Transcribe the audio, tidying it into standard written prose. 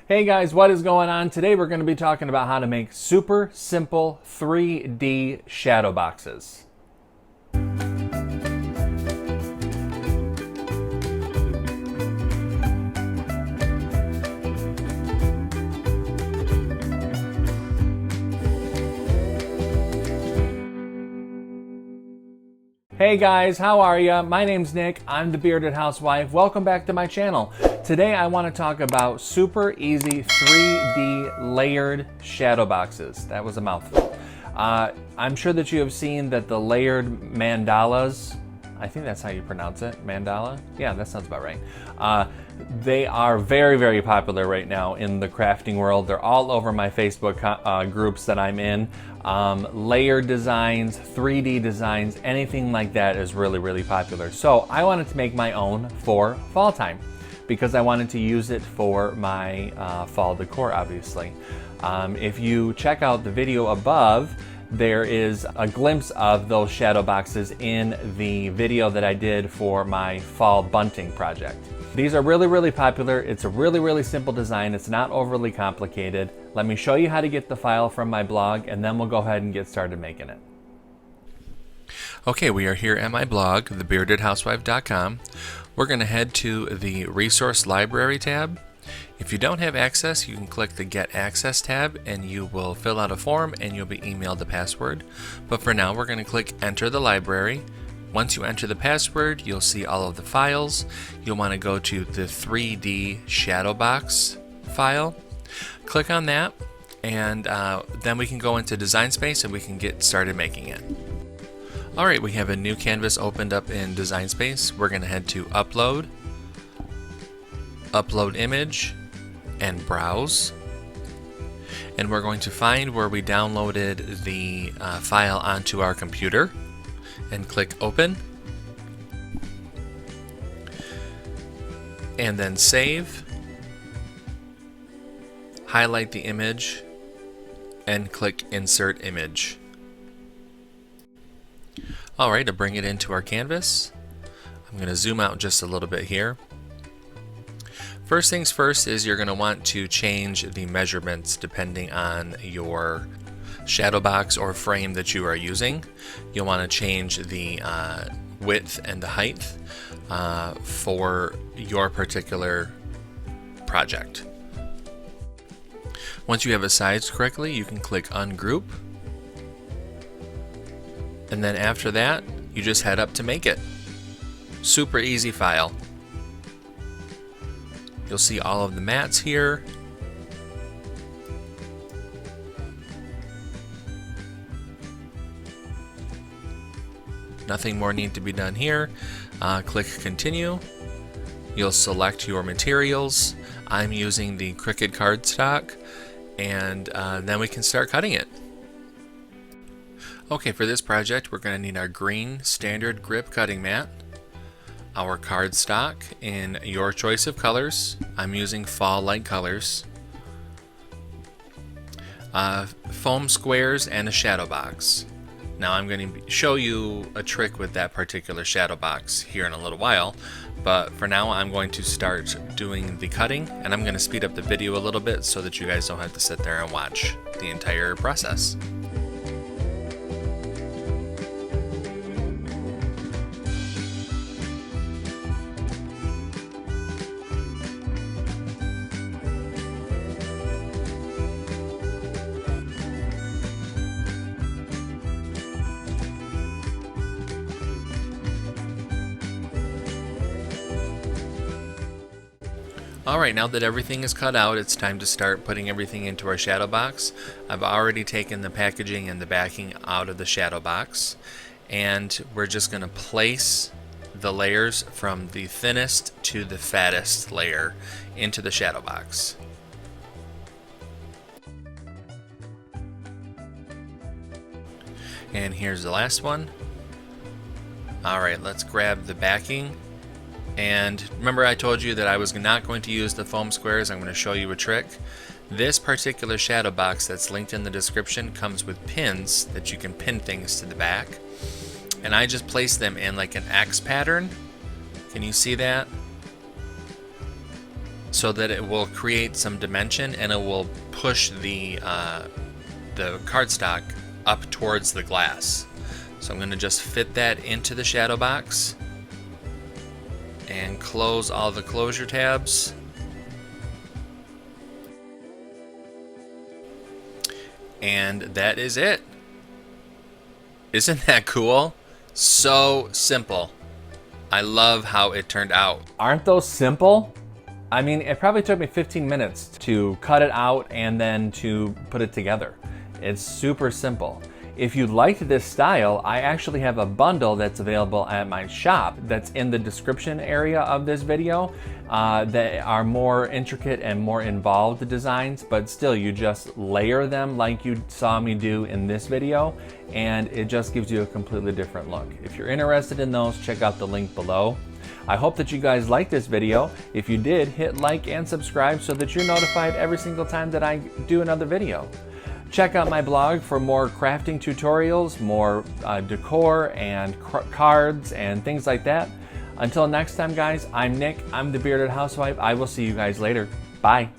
Hey guys, what is going on? Today we're going to be talking about how to make super simple 3D shadow boxes. Hey guys, how are ya? My name's Nick, I'm the Bearded Housewife. Welcome back to my channel. Today I want to talk about super easy 3D layered shadow boxes. That was a mouthful. I'm sure that you have seen that the layered mandalas, I think that's how you pronounce it, mandala? Yeah, that sounds about right. They are very, very popular right now in the crafting world. They're all over my Facebook groups that I'm in. Layered designs, 3D designs, anything like that is really, really popular. So I wanted to make my own for fall time because I wanted to use it for my fall decor, obviously. If you check out the video above, there is a glimpse of those shadow boxes in the video that I did for my fall bunting project. These are really, really popular. It's a really, really simple design. It's not overly complicated. Let me show you how to get the file from my blog, and then we'll go ahead and get started making it. Okay, we are here at my blog, thebeardedhousewife.com. We're going to head to the Resource Library tab. If you don't have access, you can click the Get Access tab and you will fill out a form and you'll be emailed the password. But for now, we're going to click Enter the Library. Once you enter the password, you'll see all of the files. You'll want to go to the 3D shadow box file. Click on that, and then we can go into Design Space and we can get started making it. Alright, we have a new canvas opened up in Design Space. We're going to head to Upload, Upload Image, and Browse. And we're going to find where we downloaded the file onto our computer and click Open. And then Save. Highlight the image and click Insert Image. Alright, to bring it into our canvas, I'm going to zoom out just a little bit here. First things first is you're going to want to change the measurements depending on your shadow box or frame that you are using. You'll want to change the width and the height for your particular project. Once you have it sized correctly, you can click Ungroup. And then after that, you just head up to make it. Super easy file. You'll see all of the mats here. Nothing more need to be done here. Click Continue. You'll select your materials. I'm using the Cricut cardstock, and then we can start cutting it. Okay, for this project we're going to need our green standard grip cutting mat, our cardstock in your choice of colors. I'm using fall light colors, foam squares, and a shadow box. Now I'm going to show you a trick with that particular shadow box here in a little while, but for now I'm going to start doing the cutting, and I'm going to speed up the video a little bit so that you guys don't have to sit there and watch the entire process. Alright, now that everything is cut out, it's time to start putting everything into our shadow box. I've already taken the packaging and the backing out of the shadow box, and we're just going to place the layers from the thinnest to the fattest layer into the shadow box. And here's the last one. Alright, let's grab the backing. And remember, I told you that I was not going to use the foam squares. I'm going to show you a trick. This particular shadow box that's linked in the description comes with pins that you can pin things to the back. And I just place them in like an X pattern. Can you see that? so that it will create some dimension and it will push the cardstock up towards the glass. So I'm going to just fit that into the shadow box and close all the closure tabs. And that is it. Isn't that cool? So simple. I love how it turned out. Aren't those simple? I mean, it probably took me 15 minutes to cut it out and then to put it together. It's super simple. If you liked this style, I actually have a bundle that's available at my shop that's in the description area of this video that are more intricate and more involved designs, but still you just layer them like you saw me do in this video, and it just gives you a completely different look. If you're interested in those, check out the link below. I hope that you guys liked this video. If you did, hit like and subscribe so that you're notified every single time that I do another video. Check out my blog for more crafting tutorials, more decor and cards and things like that. Until next time, guys, I'm Nick. I'm the Bearded Housewife. I will see you guys later. Bye.